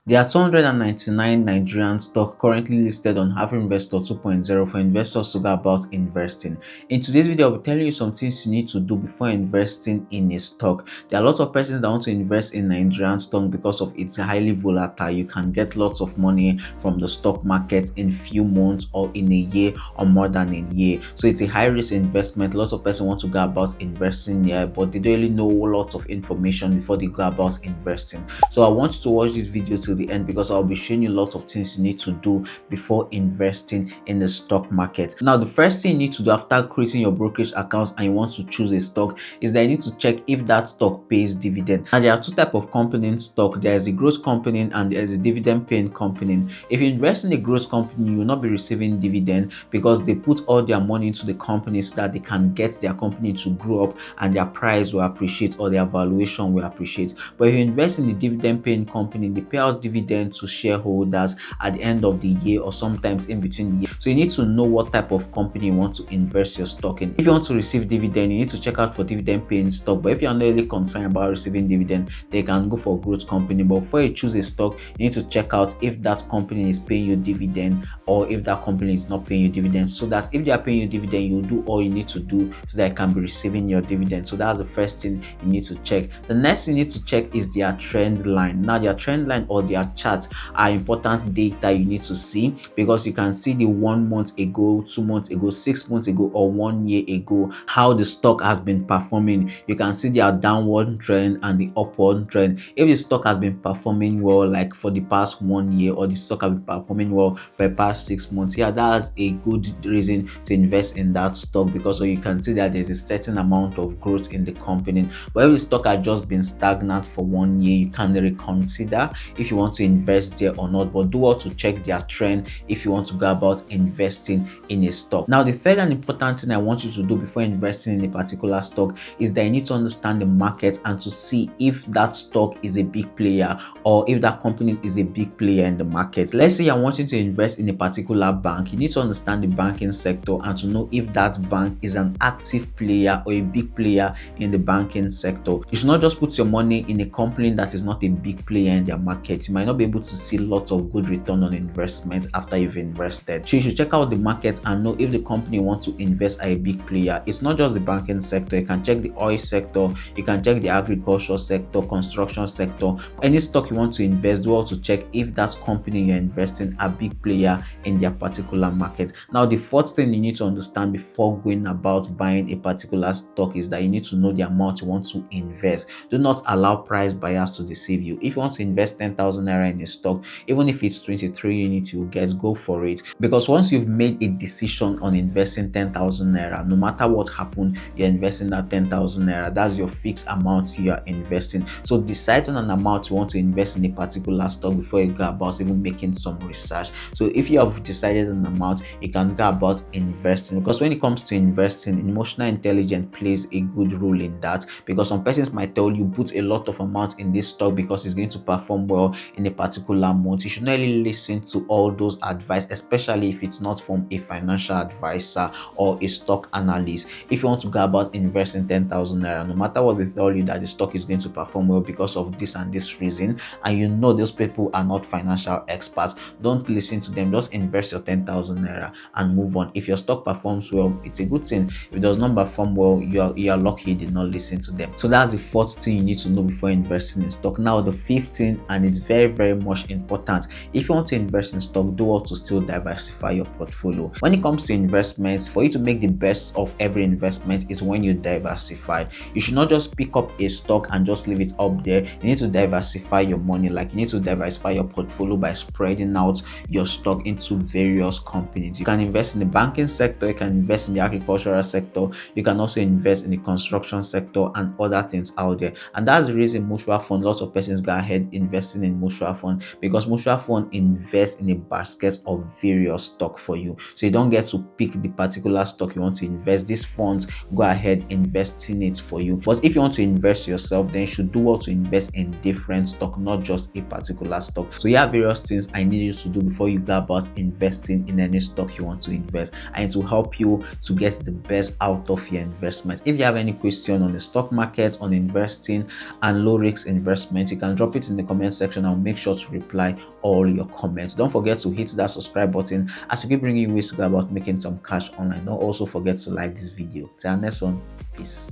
There are 299 Nigerian stock currently listed on Having Investor 2.0 for investors to go about investing. In today's video, I'll be telling you some things you need to do before investing in a stock. There are a lot of persons that want to invest in Nigerian stock because of it's highly volatile. You can get lots of money from the stock market in few months or in a year or more than a year. So it's a high risk investment. Lots of persons want to go about investing here, but they don't really know lots of information before they go about investing. So I want you to watch this video till the end because I'll be showing you lots of things you need to do before investing in the stock market. Now, the first thing you need to do after creating your brokerage accounts and you want to choose a stock is that you need to check if that stock pays dividend. And there are two types of company in stock. There is a growth company and there is a dividend paying company. If you invest in a growth company, you will not be receiving dividend because they put all their money into the company so that they can get their company to grow up and their price will appreciate or their valuation will appreciate. But if you invest in the dividend paying company, they pay out dividend to shareholders at the end of the year or sometimes in between the year. So you need to know what type of company you want to invest your stock in. If you want to receive dividend, you need to check out for dividend paying stock. But if you're not really concerned about receiving dividend, they can go for growth company. But before you choose a stock, you need to check out if that company is paying you dividend or if that company is not paying you dividend, so that if they are paying you dividend, you do all you need to do so that you can be receiving your dividend. So that's the first thing you need to check. The next thing you need to check is their trend line. Now, their trend line or their chart are important data you need to see because you can see the 1 month ago, 2 months ago, 6 months ago, or 1 year ago how the stock has been performing. You can see their downward trend and the upward trend. If the stock has been performing well, like for the past 1 year, or the stock has been performing well for the past 6 months, yeah, that's a good reason to invest in that stock because so you can see that there's a certain amount of growth in the company. But if the stock has just been stagnant for 1 year, you can reconsider if you want to invest there or not, but do well to check their trend if you want to go about investing in a stock. Now, the third and important thing I want you to do before investing in a particular stock is that you need to understand the market and to see if that stock is a big player or if that company is a big player in the market. Let's say you're wanting to invest in a particular bank. You need to understand the banking sector and to know if that bank is an active player or a big player in the banking sector. You should not just put your money in a company that is not a big player in their market. You might not be able to see lots of good return on investment after you've invested. So you should check out the market and know if the company you want to invest are a big player. It's not just the banking sector. You can check the oil sector, you can check the agriculture sector, construction sector. Any stock you want to invest, do also check if that company you're investing a big player in their particular market. Now, the fourth thing you need to understand before going about buying a particular stock is that you need to know the amount you want to invest. Do not allow price bias to deceive you. If you want to invest 10,000 naira in a stock, even if it's 23 units you get, go for it, because once you've made a decision on investing 10,000 naira, no matter what happened, you're investing that 10,000 naira. That's your fixed amount you are investing. So decide on an amount you want to invest in a particular stock before you go about even making some research. So if you have decided on an amount, you can go about investing, because when it comes to investing, emotional intelligence plays a good role in that, because some persons might tell you put a lot of amounts in this stock because it's going to perform well in a particular month. You should not really listen to all those advice, especially if it's not from a financial advisor or a stock analyst. If you want to go about investing 10,000 naira, no matter what they tell you that the stock is going to perform well because of this and this reason, and you know those people are not financial experts, don't listen to them. Just invest your 10,000 naira and move on. If your stock performs well, it's a good thing. If it does not perform well, you are lucky you did not listen to them. So that's the fourth thing you need to know before investing in stock. Now, the fifth thing, and it's very, very much important. If you want to invest in stock, do well to still diversify your portfolio. When it comes to investments, for you to make the best of every investment is when you diversify. You should not just pick up a stock and just leave it up there. You need to diversify your money. Like, you need to diversify your portfolio by spreading out your stock into various companies. You can invest in the banking sector, you can invest in the agricultural sector, you can also invest in the construction sector and other things out there. And that's the reason mutual fund, lots of persons go ahead investing in mutual fund, because mutual fund invest in a basket of various stock for you. So you don't get to pick the particular stock you want to invest. These funds go ahead investing it for you. But if you want to invest yourself, then you should do well to invest in different stock, not just a particular stock. So you have various things I need you to do before you go about investing in any stock you want to invest, and it will help you to get the best out of your investment. If you have any question on the stock market, on investing and low risk investment, you can drop it in the comment section. I'll make sure to reply all your comments. Don't forget to hit that subscribe button as we keep bringing you ways to go about making some cash online. Don't also forget to like this video. Till our next one, peace.